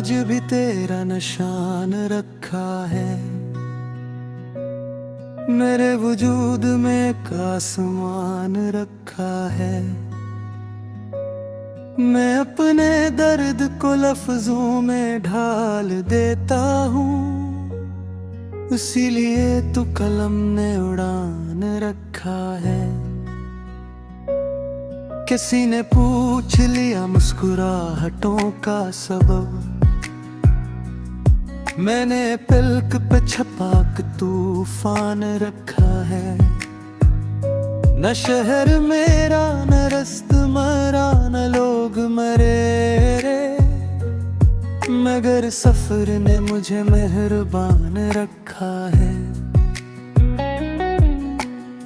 आज भी तेरा निशान रखा है। मेरे वजूद में एक आसमान रखा है। मैं अपने दर्द को लफ्जों में ढाल देता हूँ, इसीलिए तो कलम ने उड़ान रखा है। किसी ने पूछ लिया मुस्कुराहटों का सबब, मैंने पलक पे छपा के तूफान रखा है। न शहर मेरा न रस्त मरा न लोग मरे रे, मगर सफर ने मुझे मेहरबान रखा है।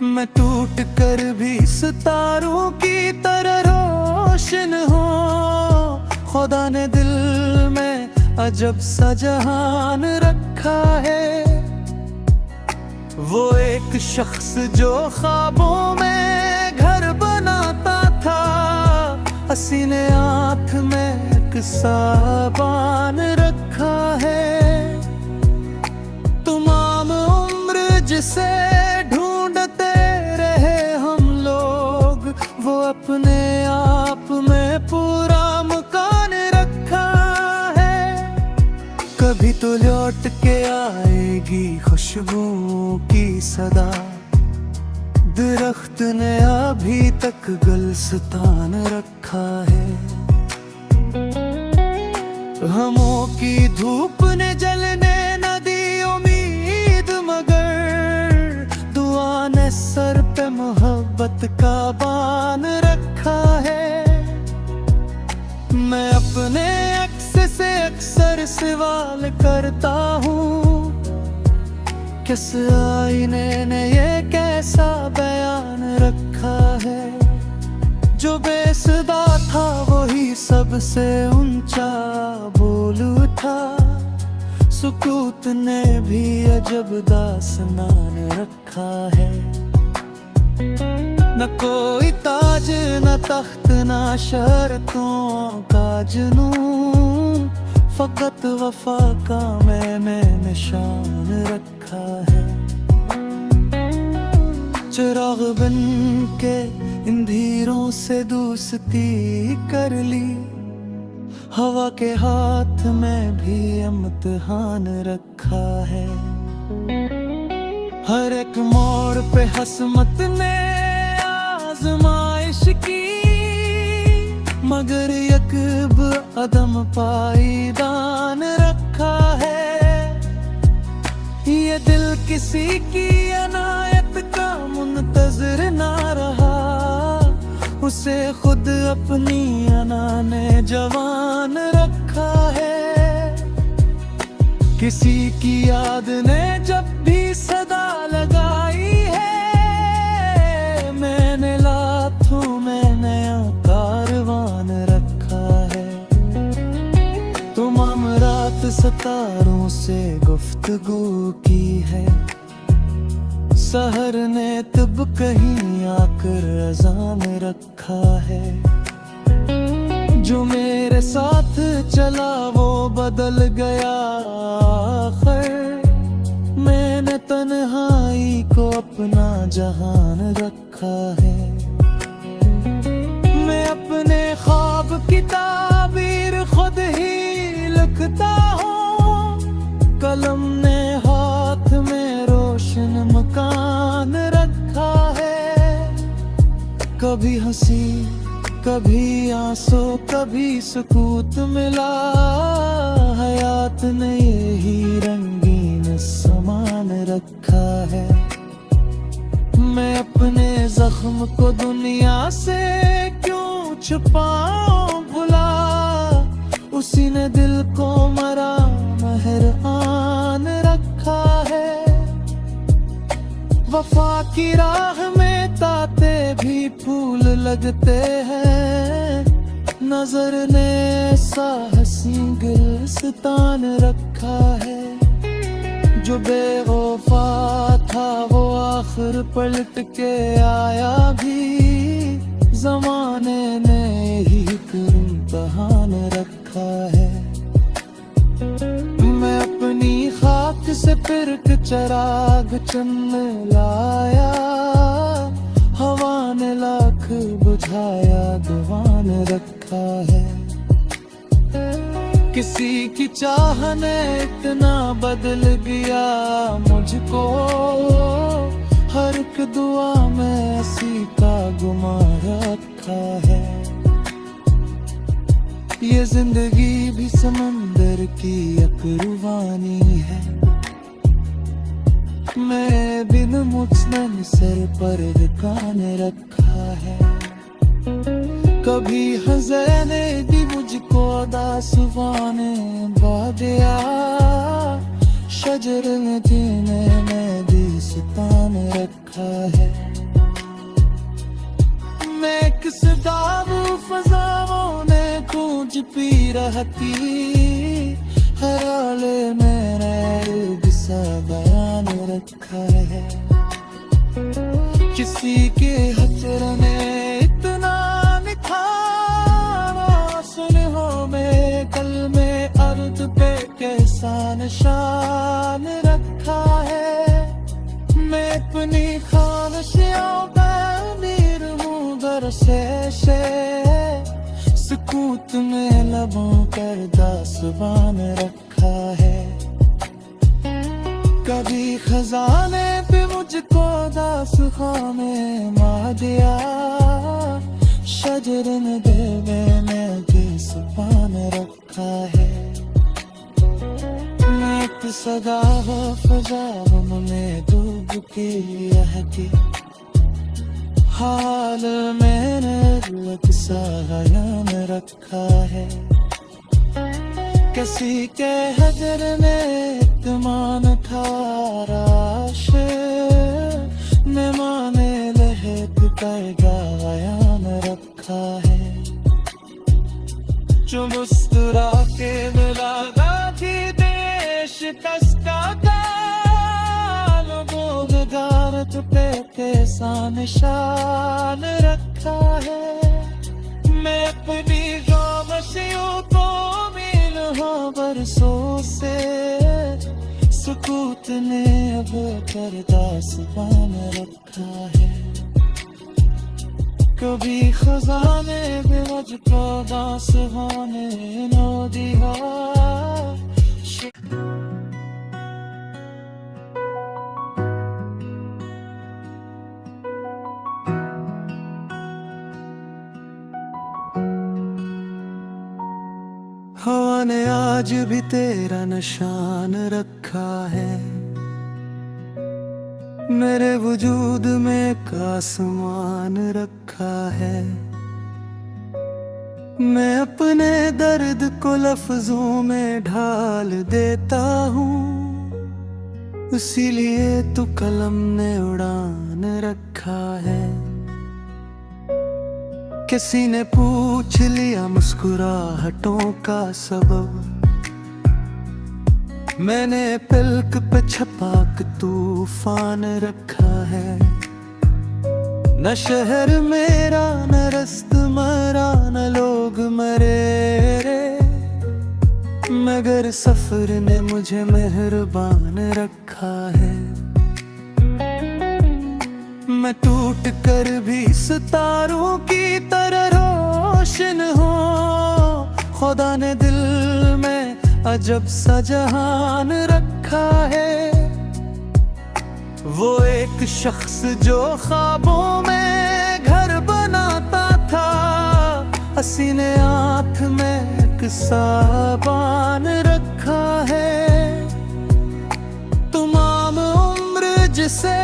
मैं टूट कर भी सितारों की तरह रोशन हूँ। खुदा ने दिल में अजब सा जहान रखा है। वो एक शख्स जो ख्वाबों में घर बनाता था, हसीने आँख में एक साबान रखा है। तमाम उम्र जिसे ढूंढते रहे हम लोग, वो अपने आप में पूरा मकान रखा है। कभी तो लौट के आएगी खुशबुओं की सदा, दरख्त ने अभी तक गुलस्तान रखा है। गमों की धूप ने जलने न दी उम्मीद, मगर दुआ ने सर पे मोहब्बत का बान रखा है। मैं अपने अक्स से अक्सर सवाल करता हूँ, किस आईने ने ये कैसा बयान रखा है। जो बेसुदा था वही सबसे ऊंचा बोल उठा, सुकूत ने भी अजब दास्तान रखा है। न कोई ताज न तख्त न शर्तों का जुनून, फकत वफा का मैंने निशान रखा है। चिराग बन के अंधेरों से दोस्ती कर ली, हवा के हाथ में भी इम्तिहान रखा है। हर एक मोड़ पे हसमत ने आजमाइश की, मगर यकब अदम पाईदान रखा है। ये दिल किसी की अनायत का मुंतजर ना रहा, उसे खुद अपनी अना ने जवान रखा है। किसी की याद ने जब भी सदा लगाई है, मैंने लाथों में नया कारवान रखा है। तमाम रात सितारों से गुफ्तगू की है, सहर ने तब कहीं आकर अजान रखा है। जो मेरे साथ चला वो बदल गया आखिर, मैंने तन्हाई को अपना जहान रखा है। मैं अपने ख्वाब की ताबीर खुद ही लिखता हूँ, कलम ने हाथ में रोशन मकान रखा है। कभी हंसी कभी आंसू कभी सुकूत मिला, हयात ने यही रंगीन समान रखा है। मैं अपने जख्म को दुनिया से क्यों छुपाऊं भुला, उसी ने दिल को मरा मेहरबान रखा है। वफा की राह में ताते भी फूल लगते हैं, नजर ने ऐसा हसी गुलस्तान रखा है। जो बेवफा था वो आखिर पलट के आया भी, जमाने ने ही इम्तिहान रखा है। से फिर के चराग चमन लाया, हवा ने लाख बुझाया दुआ ने रखा है। किसी की चाह ने इतना बदल गया मुझको, हर एक दुआ में इसी का गुमा रखा है। ये जिंदगी भी समंदर की एक रूहानी है, मैं बिन मुझमें सर पर दुकान रखा है। कभी हज़ने दी मुझको दासवाने बादिया, शजर में जीने में दी सुतान रखा है। मैं किस दाबू फजाओं ने गूंज पी रहती, हर आले मैंने दिशा बयान रखा है। किसी के हजर ने इतना निखारा, सुनो में कल में अर्द पे कैसा निशान रखा है। मैं अपनी ख्वाहिशों का अमीर हूँ दरसे से, सुकूत में लबों पर दास्तान रखा है। कभी खजाने पे मुझको दास्ताने मार दिया, शजर ने देवे में बेसुबान रखा है। मैं एक सदा फजाओं में डूब के रहती, हाल मैंने अक्सा हयान रखा है। किसी के हजर ने इत्मीनान ठाराश, मेहमाने लहक कर गायान रखा है। जो मुस्कुरा के मिला थी देश कस्ता का, लोगों गारत पे कैसा निशान रखा है। मैं अपनी खामोशियों को मिल हूँ बरसों से, सुकूत ने अब कर दास्तान रखा है। कभी खजाने पे मुझको दास्ताने नो दिया। हवा ने आज भी तेरा निशान रखा है, मेरे वजूद में का आसमान रखा है। मैं अपने दर्द को लफ्जों में ढाल देता हूँ, इसीलिए तो कलम ने उड़ान रखा है। किसी ने पूछ लिया मुस्कुराहटों का सबब, मैंने पलक पे छपा के तूफान रखा है। न शहर मेरा न रस्त मरा न लोग मरे रे, मगर सफर ने मुझे मेहरबान रखा है। मैं टूट कर भी सितारों की तरह रोशन हूँ, खुदा ने दिल में अजब सा जहान रखा है। वो एक शख्स जो ख्वाबों में घर बनाता था, हसीने आँख में एक साबान रखा है। तमाम उम्र जिसे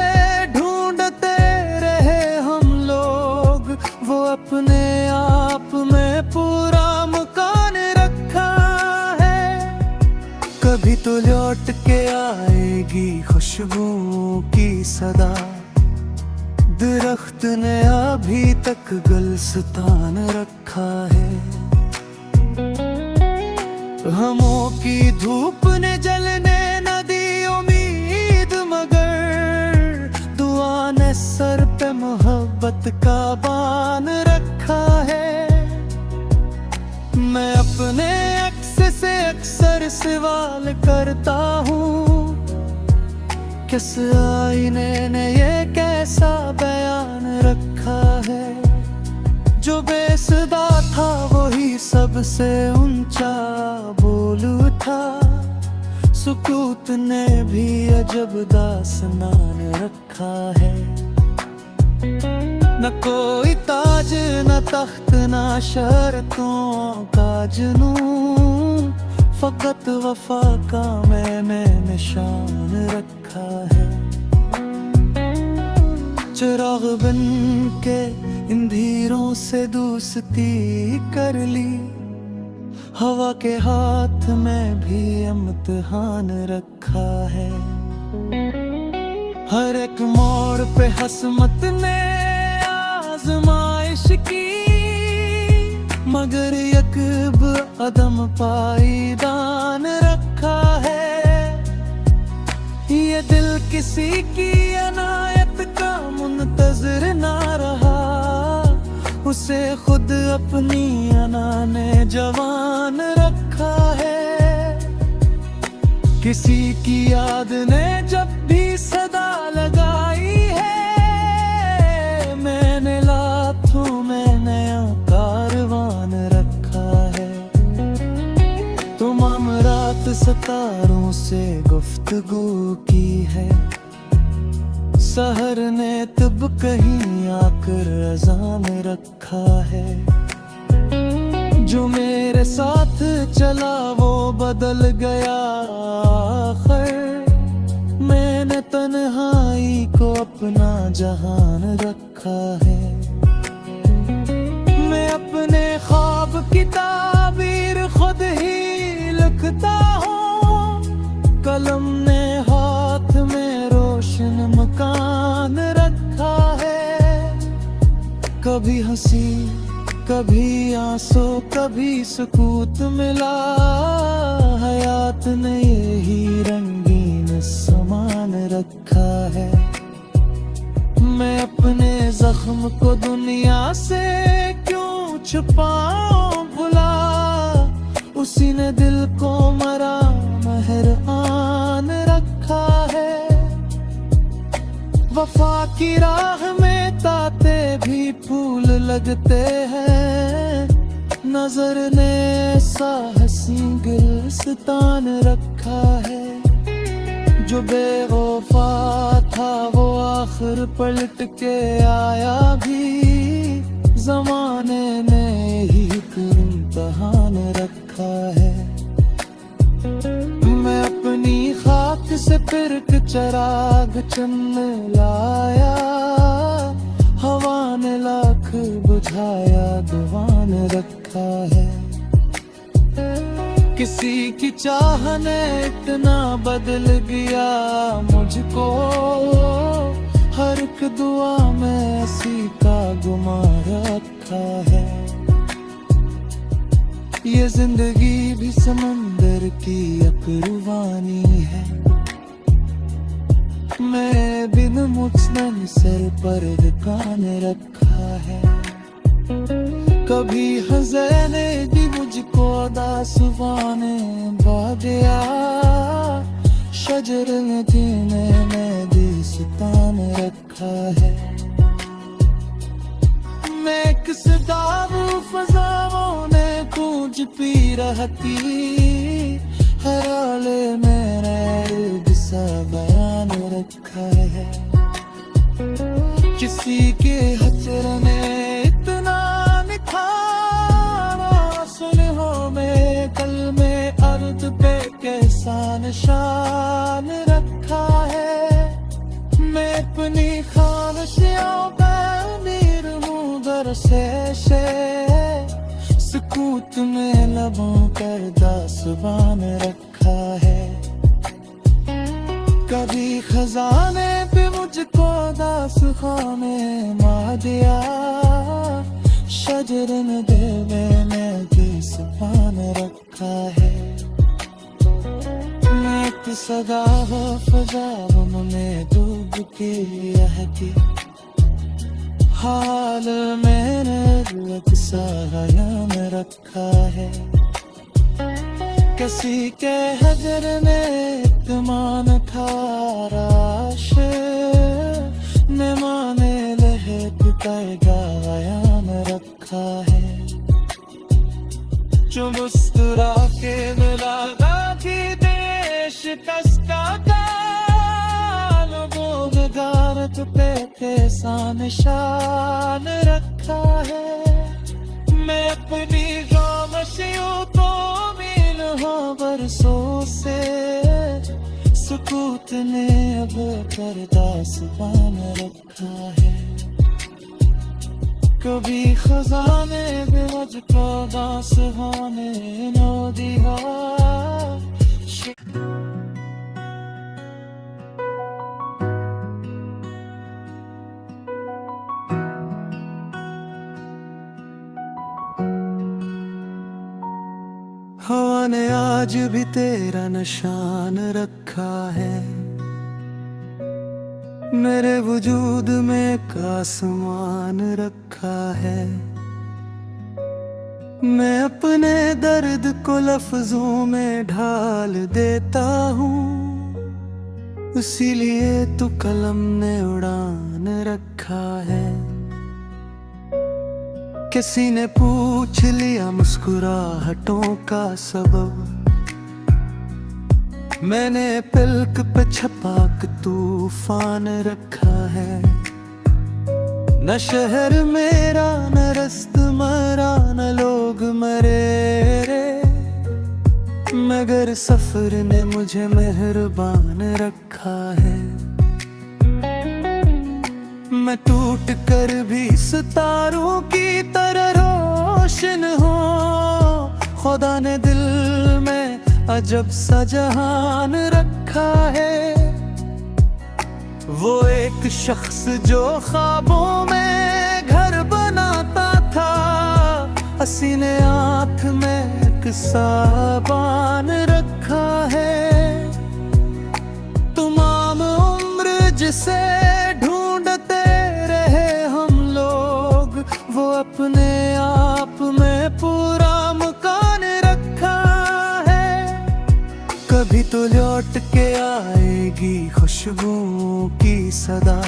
ढूंढते रहे हम लोग, वो अपने आप में पूरा मकान रखा है। कभी तो लौट के आएगी खुशबुओं की सदा, दरख्त ने अभी तक गुलस्तान रखा है। गमों की धूप ने जलने न दी उम्मीद, मगर दुआ ने सर पे मोहब्बत का बान रखा है। मैं अपने अक्स से अक्सर सवाल करता हूँ, किस आईने ने ये कैसा बयान रखा है, जो बेसदा था वही सबसे ऊंचा बोल उठा। सुकूत ने भी अजब दास्तान रखा है। न कोई ताज न तख्त न शर्तों का जुनून, फकत वफा का मैंने निशान रखा है। चिराग बन के इन धीरों से दोस्ती कर ली, हवा के हाथ में भी इम्तिहान रखा है। हर एक मोड़ पे हसमत ने आजमाइश की, मगर यकब अदम पाईदान रखा है। ये दिल किसी की अनायत का मुंतज़िर ना रहा, उसे खुद अपनी अना ने जवान रखा है। किसी की याद ने जब भी सदा लगाई है, मैंने लाखों में नया कारवान रखा है। तुम रात सितारों से गुफ्तगू की है, सहर ने तब कहीं आकर अज़ान रखा है। जो मेरे साथ चला वो बदल गया आखिर, मैंने तन्हाई को अपना जहान रखा है। मैं अपने ख्वाब की ताबीर खुद ही लिखता हूँ, कलम ने हाथ में रोशन मकान रखा है। कभी हंसी कभी आंसू कभी सुकूत मिला, हयात ने यही रंगीन समान रखा है। मैं अपने जख्म को दुनिया से क्यों छुपाऊं भुला, उसी ने दिल को मरा मेहरबान रखा है। वफा की राह में ताते भी फूल लगते हैं, नजर ने साहसी गुलिस्तान रखा है। जो बेवफा था वो आखिर पलट के आया भी, जमाने ने ही इम्तिहान रखा है। मैं अपनी खाक से फिर चराग चन्न लाया, हवा ने लाख बुझाया दीवान रखा है। किसी की चाह ने इतना बदल गया मुझको, हर एक दुआ में इसी का गुमा रखा है। ये जिंदगी भी समंदर की अकरवानी है, मैं बिन मुझने सर पर दुकान रखा है। कभी हज़ने भी मुझको दासवाने बादिया, शजर में जीने में दिस्तान रखा है। मैं किस दारू फजाओं ने कूच पी रहती, हर आले मेरे सा बयान रखा है। किसी के हजर ने इतना निखारा, सुलहों में कल में अर्द पे कैसा निशान रखा है। मैं अपनी ख्वाहिशों पे अमीर हूँ दरसे से, सुकूत में लबों पर दास्तान रखा है। कभी खजाने पे मुझको दास्ताने मार दिया, शजर ने दिल में दिस्तान रखा है। मैं एक सदा हो फजाओं में डूब के रहती, हाल मैंने अक्सर में रखा है। किसी के हजर ने इत्मीनान खारा मुस्कुरा के मिला कि देश कसका गारत पे कैसा निशान रखा है। मैं अपनी खामोशियों तो मील हाँ बरसों से सुकूत ने अब पर्दा सुबान रखा है। कभी खजाने भी मुझको दास्ताने नो दिया। हवा ने आज भी तेरा निशान रखा है। मेरे वजूद में एक आसमान रखा है। मैं अपने दर्द को लफ्जों में ढाल देता हूँ, इसीलिए तो कलम ने उड़ान रखा है। किसी ने पूछ लिया मुस्कुराहटों का सबब, मैंने पलक पे छपा के तूफान रखा है। न शहर मेरा न रस्त मरा न लोग मरे रे, मगर सफर ने मुझे मेहरबान रखा है। मैं टूट कर भी सितारों की तरह रोशन हूँ। खुदा ने दिल में अजब सा जहान रखा है। वो एक शख्स जो ख्वाबों में घर बनाता था, हंसी ने आँख में एक साबान रखा है। तमाम उम्र जिसे वो अपने आप में पूरा मकान रखा है। कभी तो लौट के आएगी खुशबुओं की सदा,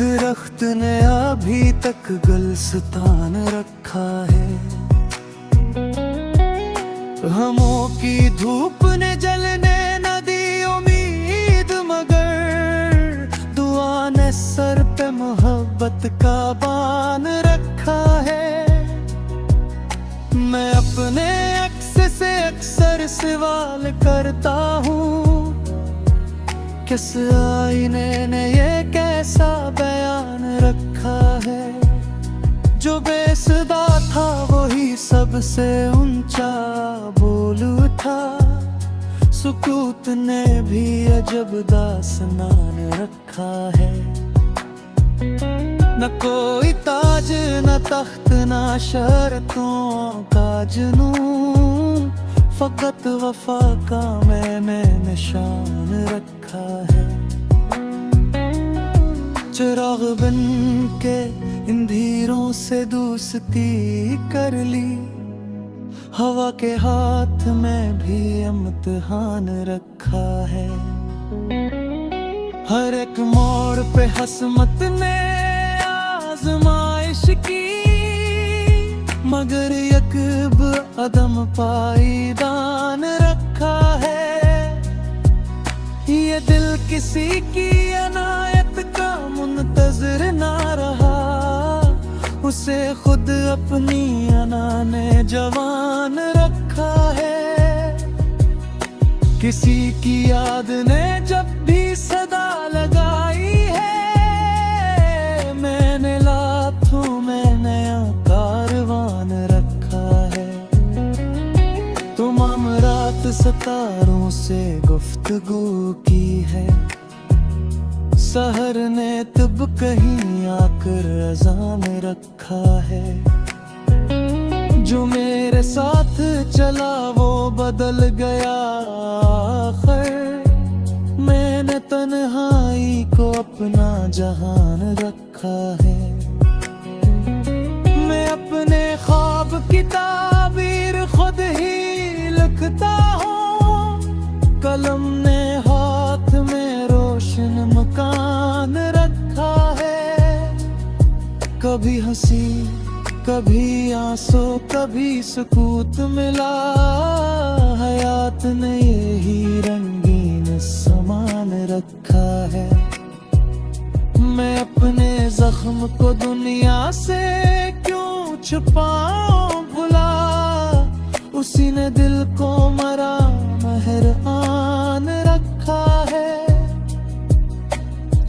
दरख्त ने अभी तक गुलस्तान रखा है। हमों की धूप ने जलने न दी उम्मीद, मगर दुआ ने सर पे मोहब्बत का बान रखा है। मैं अपने अक्स से अक्सर सवाल करता हूँ, किस आईने ने ये कैसा बयान रखा है। जो बेसदा था वही सबसे ऊंचा बोल उठा, सुकूत ने भी अजब दास्तान रखा है। न कोई ताज न तख्त न शर्तों का जुनून, फकत वफा का मैंने निशान रखा है। चिराग बन के इंधीरों से दोस्ती कर ली, हवा के हाथ में भी इम्तिहान रखा है। हर एक मोड़ पे हसमत ने आजमाइश की, मगर यकब अदम पाईदान रखा है। ये दिल किसी की अनायत का मुंतजर ना रहा, उसे खुद अपनी अना ने जवान रखा है। किसी की याद ने जब भी सदा लगाई है, मैंने लाखों में नया कारवान रखा है। तमाम रात सितारों से गुफ्तगू की है, सहर ने तब कहीं आकर अजान रखा है। जो मेरे साथ चला वो बदल गया आखिर, मैंने तन्हाई को अपना जहान रखा है। मैं अपने ख्वाब की ताबीर खुद ही लिखता हूँ, कलम ने हाथ में रोशन मकान रखा है। कभी हंसी कभी आंसू कभी सुकूत मिला, हयात ने यही रंगीन समान रखा है। मैं अपने जख्म को दुनिया से क्यों छुपाऊं भुला, उसी ने दिल को मरा मेहरबान रखा है।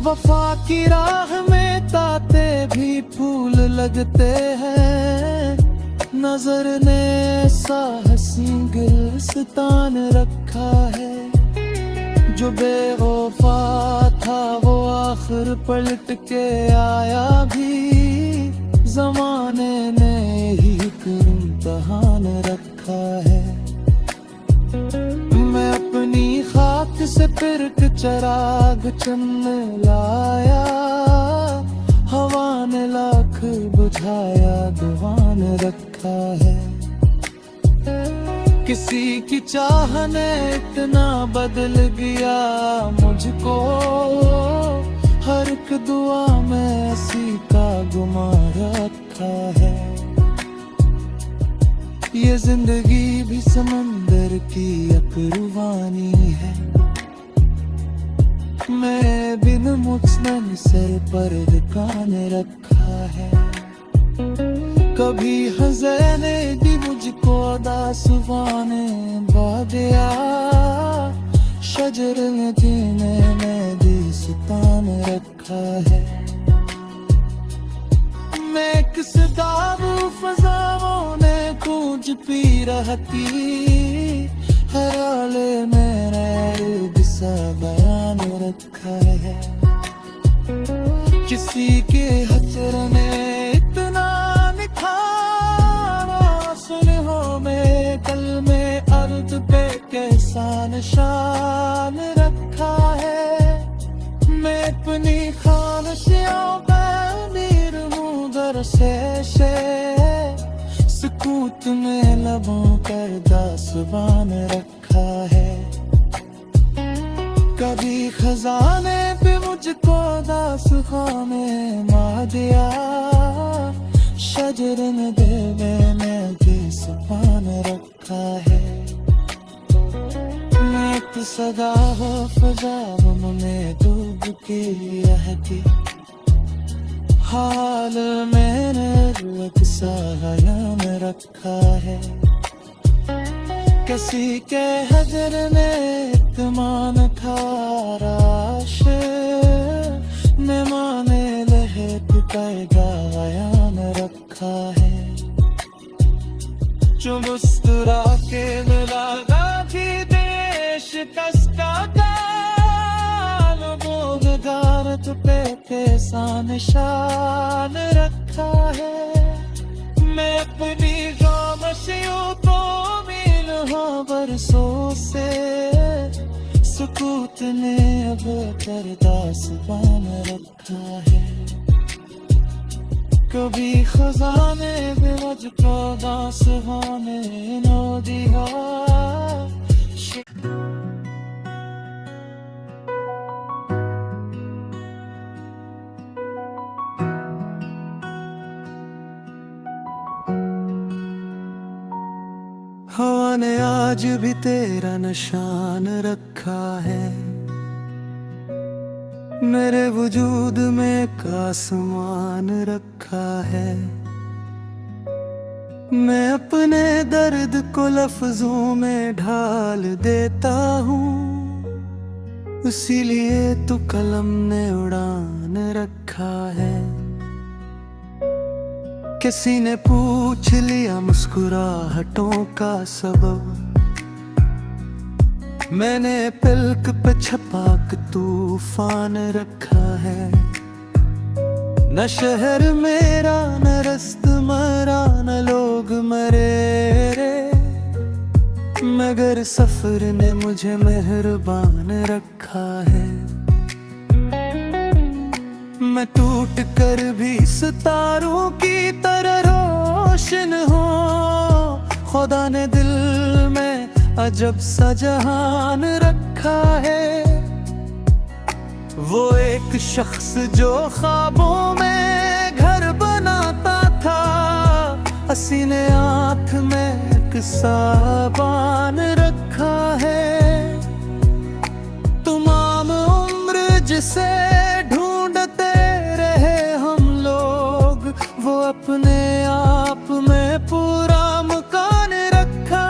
वफा की राह में ताते भी फूल लगते हैं, नजर ने ऐसा हसी गुलिस्तान रखा है। जो बेवफा था वो आखिर पलट के आया भी, जमाने ने ही इम्तहान रखा है। मैं अपनी खाक से फिर चराग चमने लाया, हवा ने लाख बुझाया दीवान रखा है। किसी की चाह ने इतना बदल गया मुझको, हर एक दुआ में इसी का गुमा रखा है। ये जिंदगी भी समंदर की अकरवानी है, मैं बिन मुझने सर पर कान रखा है। कभी हज़ने दी मुझको दासवाने बादिया, शजर ने जीने में दिस्तान रखा है। मैं किस दारू फजाओं ने कूंज पी रहती, हर हाले मैंने दिशा बयान रखा है। किसी के हजर ने इतना निखारा, सुनहो में कल में अर्ज पे कैसा निशान रखा है। मैं अपनी खानशियों पर मीर हूँ दरसे, सुकूत में लबों पर दास्तान रखा है। कभी खजाने पे मुझको दास्ताने मार दिया, शजर ने दिल में दिस्तान रखा है। मैं एक सदा हो फजाओं में डूब के रहती, हाल मैंने अक्सा हयाम रखा है। किसी के हजर ने इत्मीनान खाराश ने माने लहक पैगा हयाम रखा है। जो मुस्कुरा के मिलाना थी देश कस्ता का, गारत पे कैसा निशान रखा है। मैं अपनी खामोशियों तो मिल हाँ बरसों से, सुकूत ने अब कर दास्तान रखा है। कभी खजाने भी मुझको दास्ताने नो दिया। हवा ने आज भी तेरा निशान रखा है, मेरे वजूद में एक आसमान रखा है। मैं अपने दर्द को लफ्जों में ढाल देता हूँ, इसीलिए तो कलम ने उड़ान रखा है। किसी ने पूछ लिया मुस्कुराहटों का सबब, मैंने पलक पे छपाक तूफान रखा है। न शहर मेरा न रस्त मरा न लोग मरे रे, मगर सफर ने मुझे मेहरबान रखा है। मैं टूट कर भी सितारों की तरह रोशन हूँ, खुदा ने दिल में अजब सा जहान रखा है। वो एक शख्स जो ख्वाबों में घर बनाता था, किसी ने आँख में एक साबान रखा है। तमाम उम्र जिसे ढूंढते रहे हम लोग, वो अपने आप में पूरा मकान रखा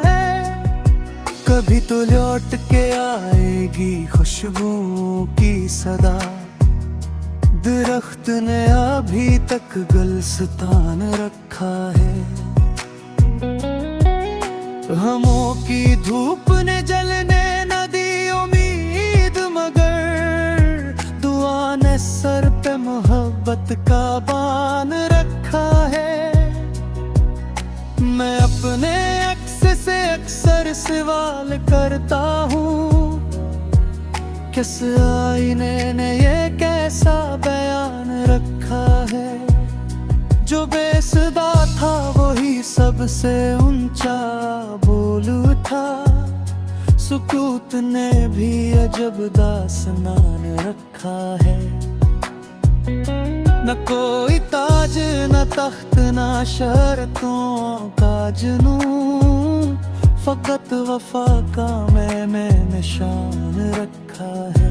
है। कभी तो लौट के आएगी खुशबुओं की सदा, दरख्त ने अभी तक गुलस्तान रखा है। गमों की धूप ने जलने न दी उम्मीद, मगर दुआ ने सर पे मोहब्बत का बान रखा है। मैं अपने अक्स से अक्सर सवाल करता हूँ, किस आईने ने ये कैसा बयान रखा है। जो बेसुदा था वही सबसे ऊंचा बोल उठा, सुकूत ने भी अजब दास्तान रखा है। न कोई ताज न तख्त न शर्तों का जुनून, फकत वफा का मैंने निशान रखा है।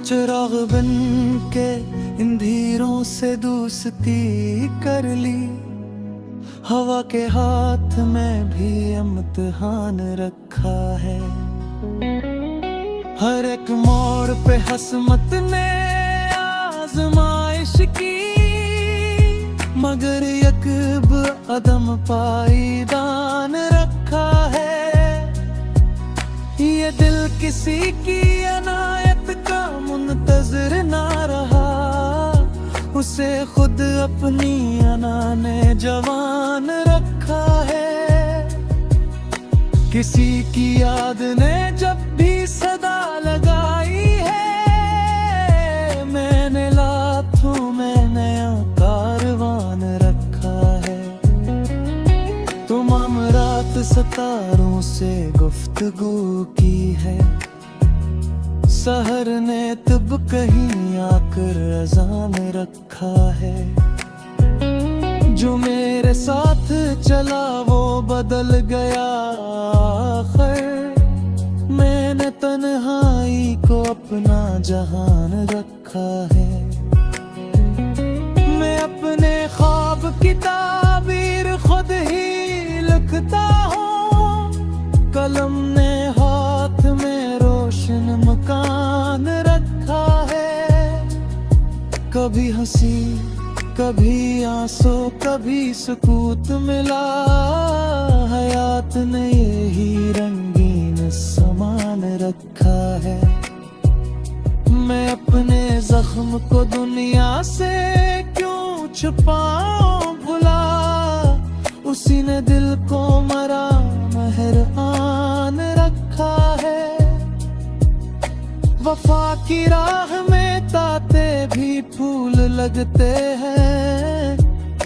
चिराग बन के इंधीरों से दोस्ती कर ली, हवा के हाथ में भी इम्तिहान रखा है। हर एक मोड़ पे हसमत ने आजमाइश की, मगर यकब अदम पाईदान रखा है। ये दिल किसी की अनायत का मुंतज़िर ना रहा, उसे खुद अपनी अना ने जवान रखा है। किसी की याद ने जब भी सदा लगाई है, मैंने लाखों में नया कारवान रखा है। तमाम रात सितारों से गुफ्तगू की है, सहर ने तब कहीं आकर अज़ान रखा है। जो मेरे साथ चला वो बदल गया आखिर, मैंने तन्हाई को अपना जहान रखा है। मैं अपने ख्वाब की ताबीर खुद ही लिखता हूँ, कलम ने हाथ में रोशन मकान रखा है। कभी हंसी कभी आंसू कभी सुकूत मिला, हयात ने यही रंगीन समान रखा है। मैं अपने जख्म को दुनिया से क्यों छुपाऊं भुला, उसी ने दिल को मरा मेहरबान रखा है। वफा की राह में ताते भी फूल लगते हैं,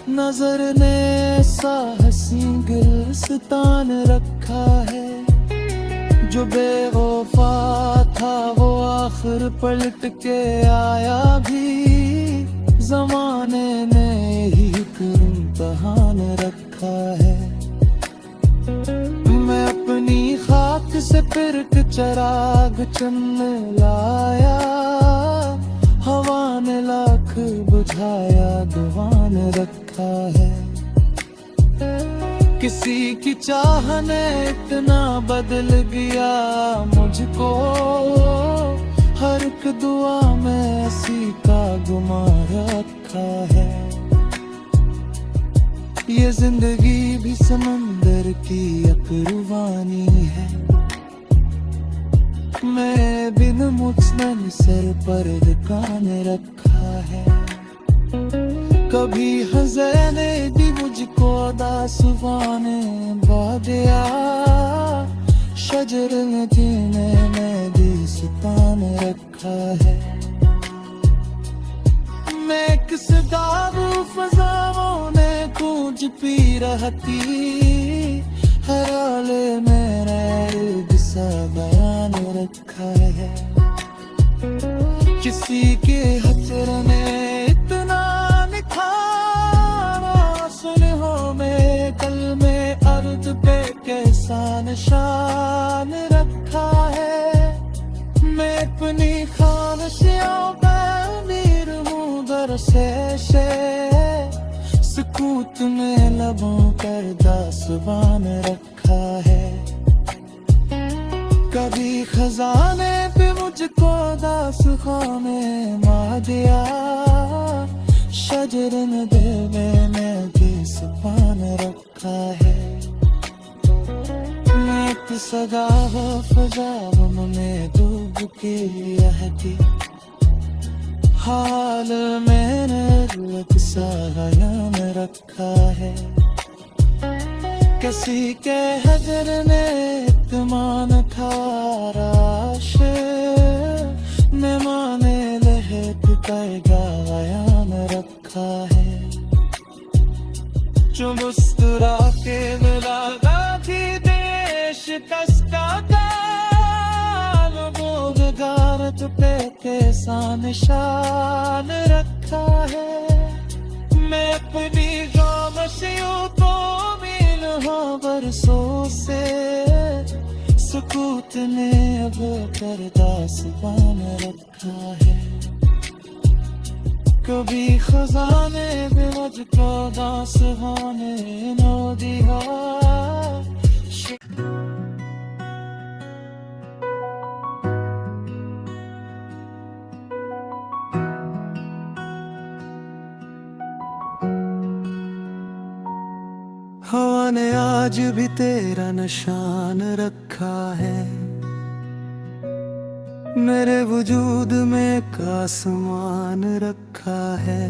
नजर ने ऐसा हसी गुलस्तान रखा है। जो बेवफा था वो आखिर पलट के आया भी, जमाने ने ही इम्तिहान रखा है। मैं अपनी खाक से फिर चराग चुन लाया, हवा ने लाख बुझाया दीवान रखा है। किसी की चाह ने इतना बदल गया मुझको, हर एक दुआ में इसी का गुमा रखा है। ये जिंदगी भी समंदर की अकरवानी है, मैं बिन मुझमें सर पर दुकान रखा है। कभी हज़न ने दी मुझको दासवाने बादिया, शजर में जीने में दी सुतान रखा है। मैं किस दारू फजाओं ने गूंज पी रहती, हर आले मेरे सा बयान रखा है। किसी के हजर ने इतना निखार निशान रखा है। मैं अपनी खामोशियों पर अमीर हूँ दरसे से, सुकूत में लबों पर दास्तान रखा है। कभी खजाने पे मुझको दास्ताने मार दिया, शजर ने दिल में भी सुबान रखा है। मैं एक सगाह फजाओं में डूब के रहती, हाल मैंने सा याद रखा है। किसी के हजर ने इत्मीनान था राश, मेहमाने लहक कर गायान रखा है। जो मुस्कुरा के मिला थी देश कस्ता का, लोगों के गारत पे कैसा निशान रखा है। मैं अपनी खामोशियों तो मिल हूँ बरसों से, सुकूत ने अब कर दास्तान रखा है। कभी खजाने भी मुझको दास्ताने नो दिया। हवा ने आज भी तेरा निशान रखा है। मेरे वजूद में का आसमान रखा है।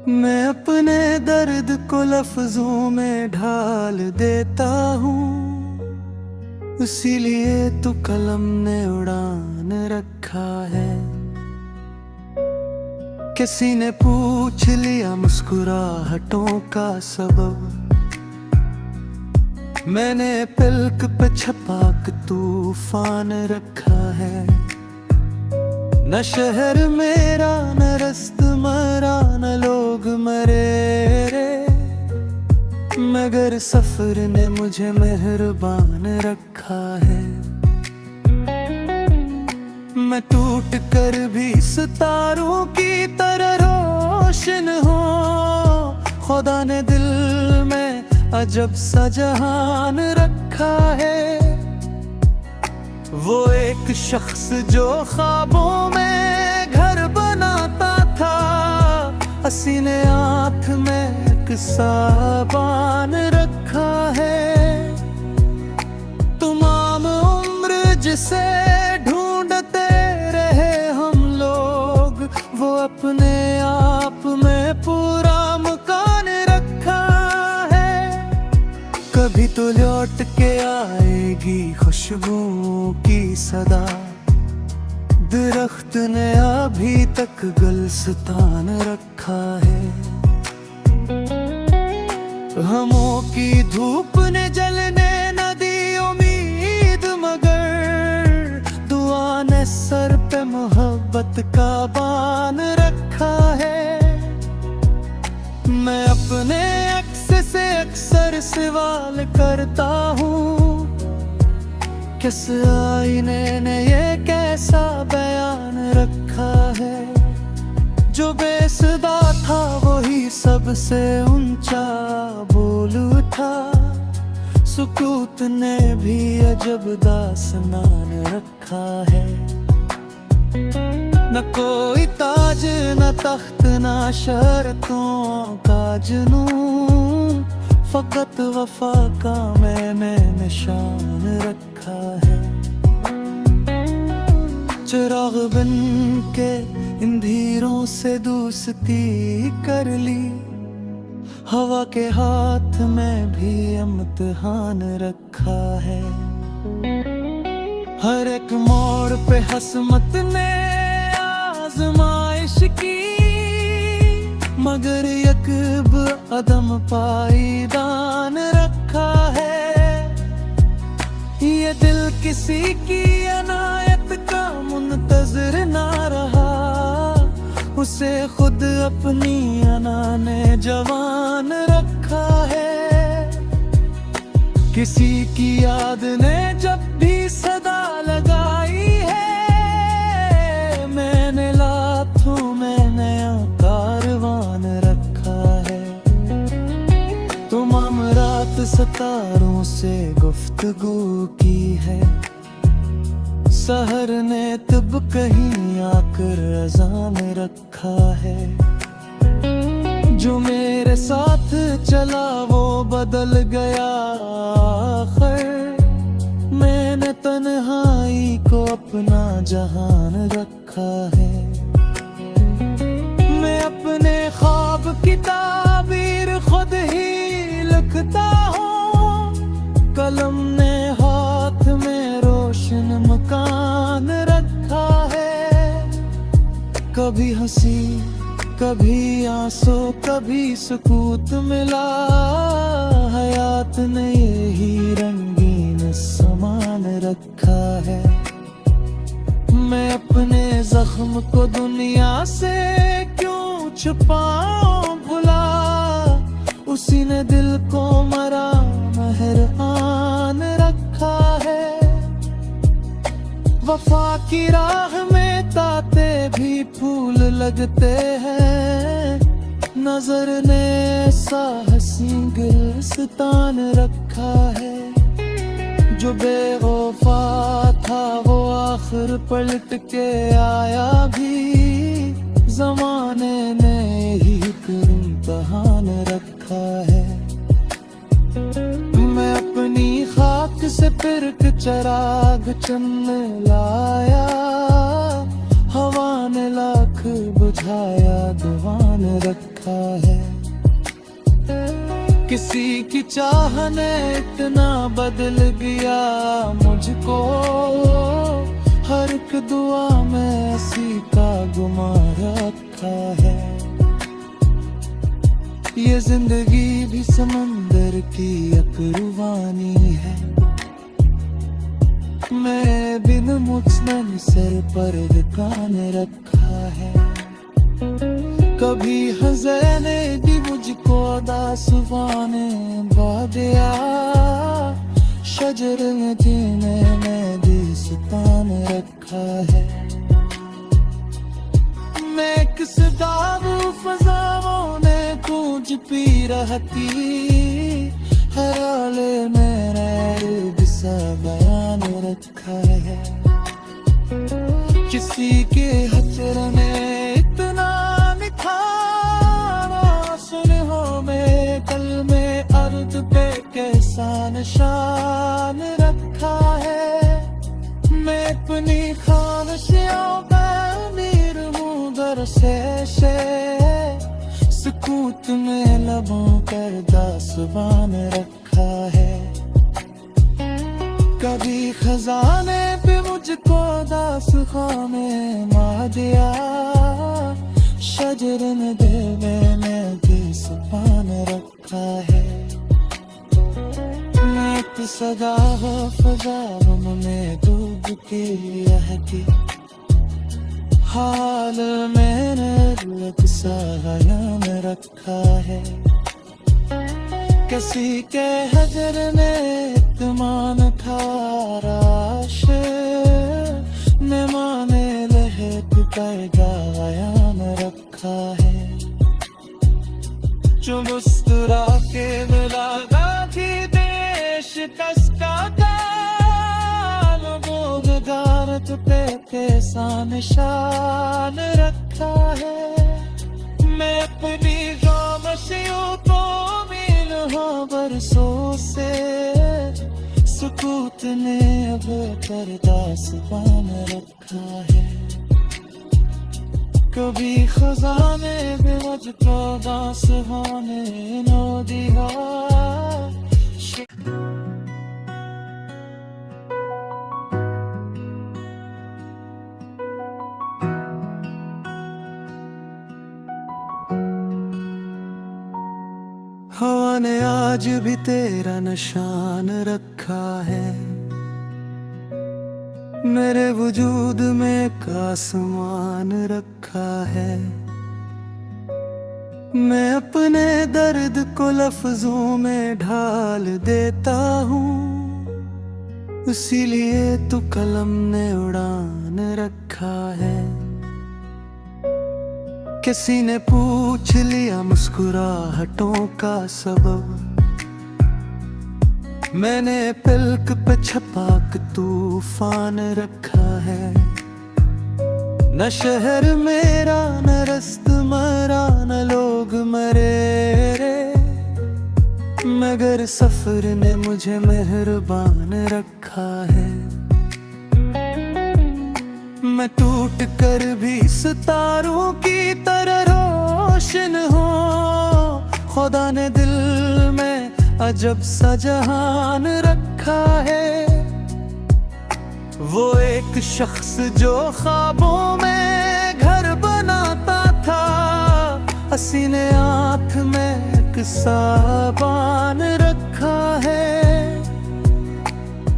मैं अपने दर्द को लफ्जों में ढाल देता हूँ, इसीलिए तो कलम ने उड़ान रखा है। किसी ने पूछ लिया मुस्कुराहटों का सबब, मैंने पलक पे छपा के तूफान रखा है। न शहर मेरा न रस्तमरा न लोग मरे रे, मगर सफर ने मुझे मेहरबान रखा है। मैं टूट कर भी सितारों की तरह रोशन हूँ। खुदा ने दिल में अजब सा जहान रखा है। वो एक शख्स जो ख्वाबों में घर बनाता था, हसीने आँख में एक साबान रखा है। तमाम उम्र जिसे अपने आप में पूरा मकान रखा है। कभी तो लौट के आएगी खुशबुओं की सदा, दरख्त ने अभी तक गुलस्तान रखा है। हमों की धूप ने जलने न दी उम्मीद, मगर दुआ ने सर पे मोहब्बत का बान रखा है। मैं अपने अक्स से अक्सर सवाल करता हूँ, किस आईने ने ये कैसा बयान रखा है। जो बेसदा था वही सबसे ऊंचा बोल उठा, सुकूत ने भी अजब दास्तान रखा है। न कोई ताज न तख्त न शर्तों का जुनून, फकत वफा का मैंने निशान रखा है। चिराग बन के इंधीरों से दोस्ती कर ली, हवा के हाथ में भी इम्तिहान रखा है। हर एक मोड़ पे हसमत ने आजमाइश की, मगर यकब अदम पाईदान रखा है। ये दिल किसी की अनायत का मुंतजर ना रहा, उसे खुद अपनी अना ने जवान रखा है। किसी की याद ने जब भी सदा लगाई है, मैंने लाखों में नया कारवान रखा है। तमाम रात सितारों से गुफ्तगू की है, सहर ने तब कहीं आकर अज़ान रखा है। जो मेरे साथ चला वो बदल गया आखिर, मैंने तन्हाई को अपना जहान रखा है। मैं अपने ख्वाब की ताबीर खुद ही लिखता हूँ, कलम ने हाथ में रोशन मकान रखा है। कभी हंसी कभी आंसू कभी सुकूत मिला, हयात ने यही रंगीन सामान रखा है। मैं अपने जख्म को दुनिया से क्यों छुपाऊं भुला, उसी ने दिल को मरा मेहरबान रखा है। वफा की राह में ताते भी फूल लगते हैं, नजर ने ऐसा हसी गुलिस्तान रखा है। जो बेवफा था वो आखिर पलट के आया भी, जमाने ने ही इम्तिहान रखा है। मैं अपनी खाक से फिर चराग चन्न लाया, हवा ने लाख बुझाया दुआन रखा है। किसी की चाह ने इतना बदल गया मुझको, हर एक दुआ में इसी का गुमा रखा है। ये जिंदगी भी समंदर की एक रूहानी है, मैं बिन मुझने सर पर दुकान रखा है। कभी हज़न ने भी मुझको दासवाने बादिया, शजर में जीने में दिस्तान रखा है। मैं किस दारू फजाओं ने गूंज पी रहती, हर आले मेरे दिशा बयान रखा है। किसी के हजर ने इतना निखारा, सुनो में कल में अर्द पे कैसा निशान रखा है। मैं अपनी ख्वाहिशों का अमीर हूँ दरसे से, सुकूत में लबों पर दास्तान रखा है। कभी खजाने पे मुझको दास्ताने मार दिया, शजर ने दिल में दिस्तान रखा है। मैं एक सदा फजाओं में डूब के रहती, हाल मैंने लग सा हयान रखा है। किसी के हजर ने इत्मीनान खाराश ने माने लहक पर गायान रखा है। जो मुस्कुरा के मिला थी देश कसका गाल, वो गारत पे कैसा निशान रखा है। मैं अपनी खामोशियों को मिल हूँ बरसों से, सुकूत ने अब कर दास्तान रखा है। कभी खजाने भी मुझको दास्ताने नो दिया। हवा ने आज भी तेरा निशान रखा है, मेरे वजूद में एक आसमान रखा है। मैं अपने दर्द को लफ्जों में ढाल देता हूँ, इसीलिए तो कलम ने उड़ान रखा है। किसी ने पूछ लिया मुस्कुराहटों का सबब, मैंने पलक पे छपा के तूफान रखा है। न शहर मेरा, न रस्त मरा, न लोग मरे रे, मगर सफर ने मुझे मेहरबान रखा है। मैं टूट कर भी सितारों की तरह रोशन हूँ, खुदा ने दिल में अजब सा जहान रखा है। वो एक शख्स जो ख्वाबों में घर बनाता था, हसीने आँख में एक साबान रखा है।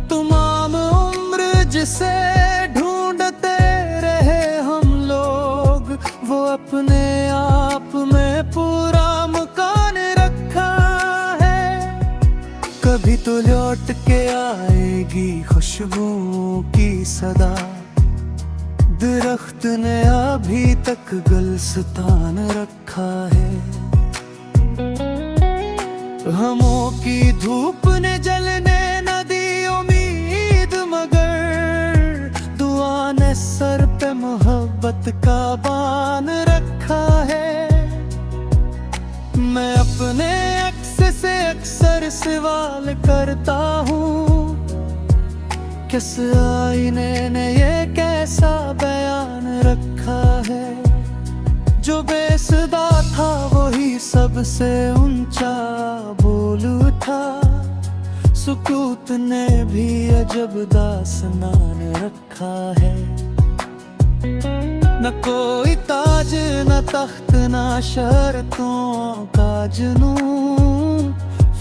तमाम उम्र जिसे ढूंढते रहे हम लोग, वो अपने आप में पूरा मकान रखा है। कभी तो लौट के आएगी खुशबुओं की सदा, दरख्त ने अभी तक गुलस्तान रखा है। हमों की धूप ने जलने न दी उम्मीद, मगर दुआ ने सर पे मोहब्बत का बान रखा है। मैं अपने अक्स से अक्सर सवाल करता हूँ, किस आईने ने ये कैसा बयान रखा है। जो बेसदा था वही सबसे ऊंचा बोल उठा, सुकूत ने भी अजब दास्तान रखा है। न कोई ताज न तख्त न शर्तों का जुनून,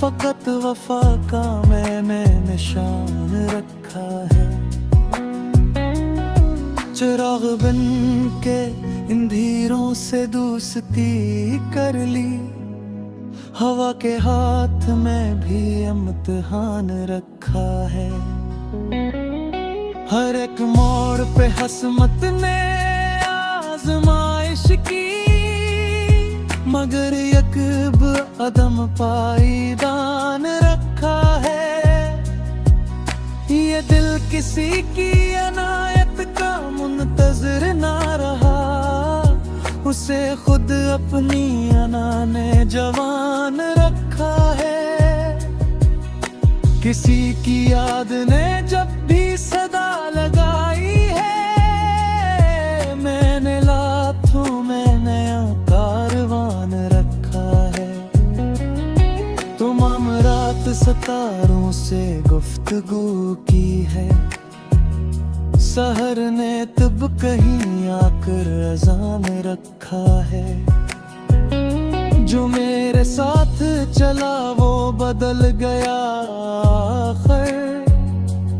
फकत वफा का मैंने निशान रखा है। चिराग बन के अंधेरों से दोस्ती कर ली, हवा के हाथ में भी इम्तिहान रखा है। हर एक मोड़ पे हसमत ने आजमाइश की, मगर यकब अदम पाईदान रखा है। ये दिल किसी की अनायत का मुंतजर ना रहा, उसे खुद अपनी अना ने जवान रखा है। किसी की याद ने जब भी सदा लगाई है, मैंने लाखों में नया कारवान रखा है। तमाम रात सितारों से गुफ्तगू की है, सहर ने तब कहीं आकर अज़ान रखा है। जो मेरे साथ चला वो बदल गया आखिर,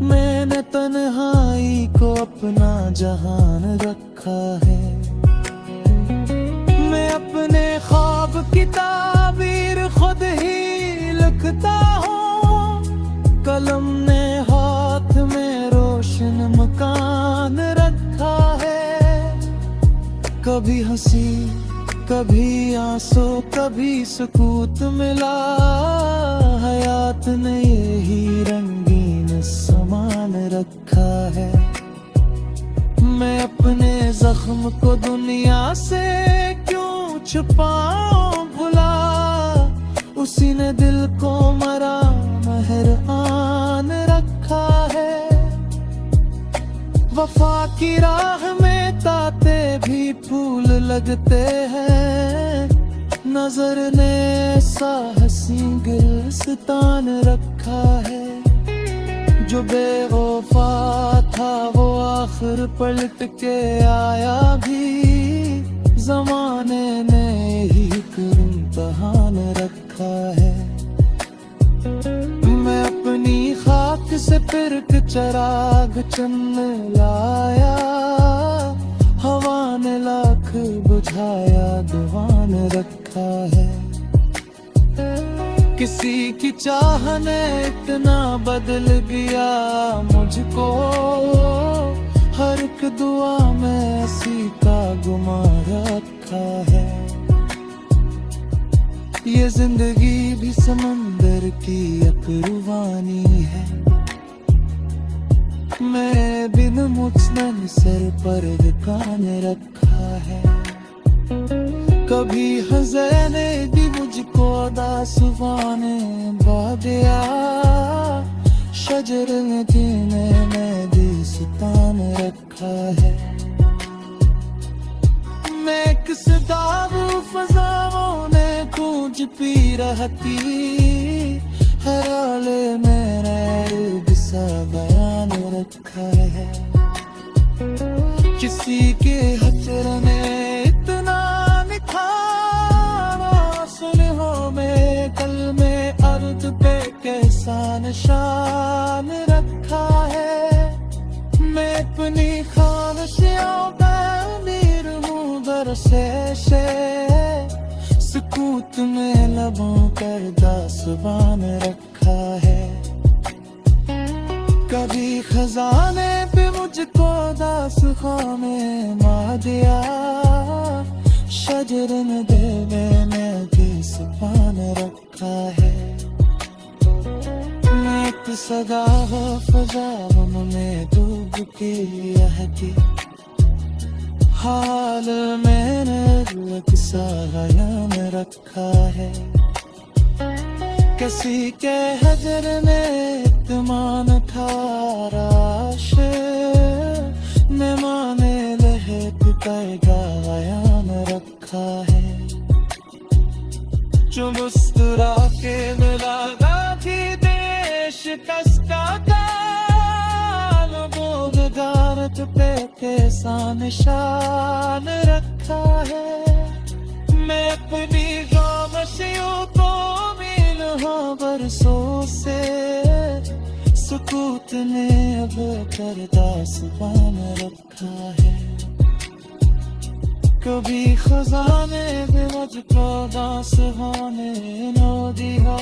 मैंने तन्हाई को अपना जहान रखा है। मैं अपने ख्वाब की ताबीर खुद ही लिखता हूँ, कलम ने हाथ में रोशन मकान रखा है। कभी हंसी कभी आंसू कभी सुकूत मिला, हयात ने यही रंगीन सामान रखा है। मैं अपने जख्म को दुनिया से क्यों छुपाऊं भुला, उसी ने दिल को मरा मेहरबान रखा है। वफा की राह में ताते भी फूल लगते हैं, नजर ने साहसी गुलस्तान रखा है। जो बेवफा था वो आखिर पलट के आया भी, जमाने ने ही इम्तिहान रखा है। मैं अपनी खाक से फिरक चराग चन्न लाया, हवा ने लाख बुझाया दीवान रखा रखा है। किसी की चाह ने इतना बदल गया मुझको, हर एक दुआ में उसी का गुमा रखा है। ये जिंदगी भी समंदर की एक रूहानी है, मैं बिन मुझने सिर पर कान रखा है। कभी हज़े ने भी मुझको दासवाने बादिया, शजर में जीने में भी सुतान रखा है। मैं किस दारू फजाओं ने गूंज पी रहती, हर आले मेरे बिसा बयान रखा है। किसी के हजर ने इतना निखारा, सुलहों में कल में अर्द पे कैसा निशान रखा है। मैं अपनी ख्वाहिशों पे अमीर हूँ बरसे से, सुकूत में लबों पर दास्तान रखा है। कभी खजाने पे मुझको दास्ताने मार दिया, शजर में देवे में भी सुपान रखा है। मैं एक सदा हो फजाओं में डूब के रहती, हाल मैंने एक सायान रखा है। किसी के हजर ने इत्मीनान ठाराश, मैं माने लहक कर गायान रखा है। जो मुस्कुरा के मिला थी देश कसका गाल, बोलगारत पे कैसा निशान रखा है। मैं अपनी खामोशियों को मिल हूँ बरसों से, सुकूत ने अब कर दास्तान रखा है। कभी खजाने भी मुझको दास्ताने न दिया।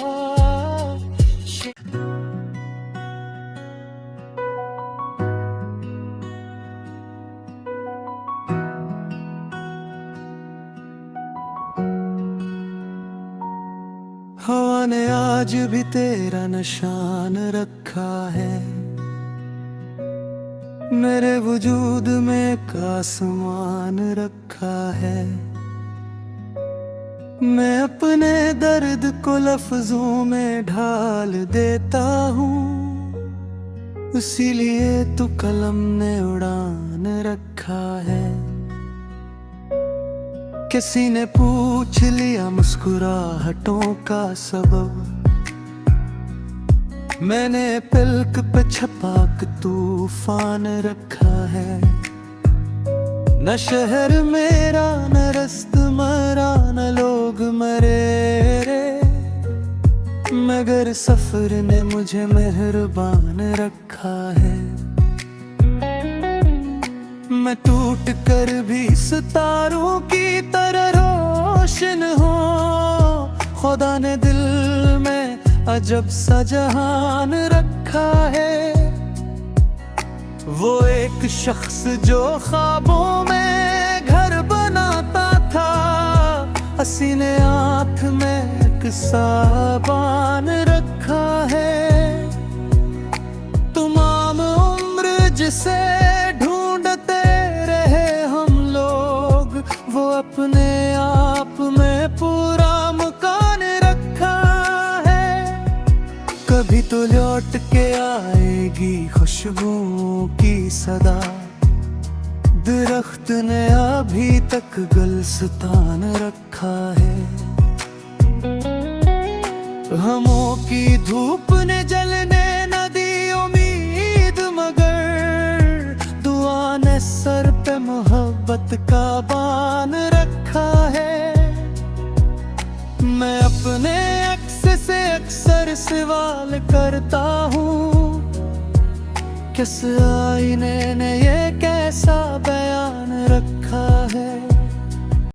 हवा ने आज भी तेरा निशान रखा है, मेरे वजूद में का समान रखा है। मैं अपने दर्द को लफ्जों में ढाल देता हूँ, इसीलिए तू कलम ने उड़ान रखा है। किसी ने पूछ लिया मुस्कुराहटों का सबब, मैंने पलक पे छपा के तूफान रखा है। न शहर मेरा न रस्त मरा न लोग मरे रे, मगर सफर ने मुझे मेहरबान रखा है। मैं टूट कर भी सितारों की तरह रोशन हूँ, खुदा ने दिल में अजब सा जहान रखा है। वो एक शख्स जो ख्वाबों में घर बनाता था, हसीने आँख में एक साबान रखा है। तमाम उम्र जिसे वो अपने आप में पूरा मकान रखा है। कभी तो लौट के आएगी खुशबुओं की सदा, दरख्त ने अभी तक गुलस्तान रखा है। हमों की धूप ने जलने न दी उम्मीद, मगर दुआ ने सर पे मोहब्बत का बान रखा है। मैं अपने अक्स से अक्सर सवाल करता हूँ, किस आईने ने ये कैसा बयान रखा है।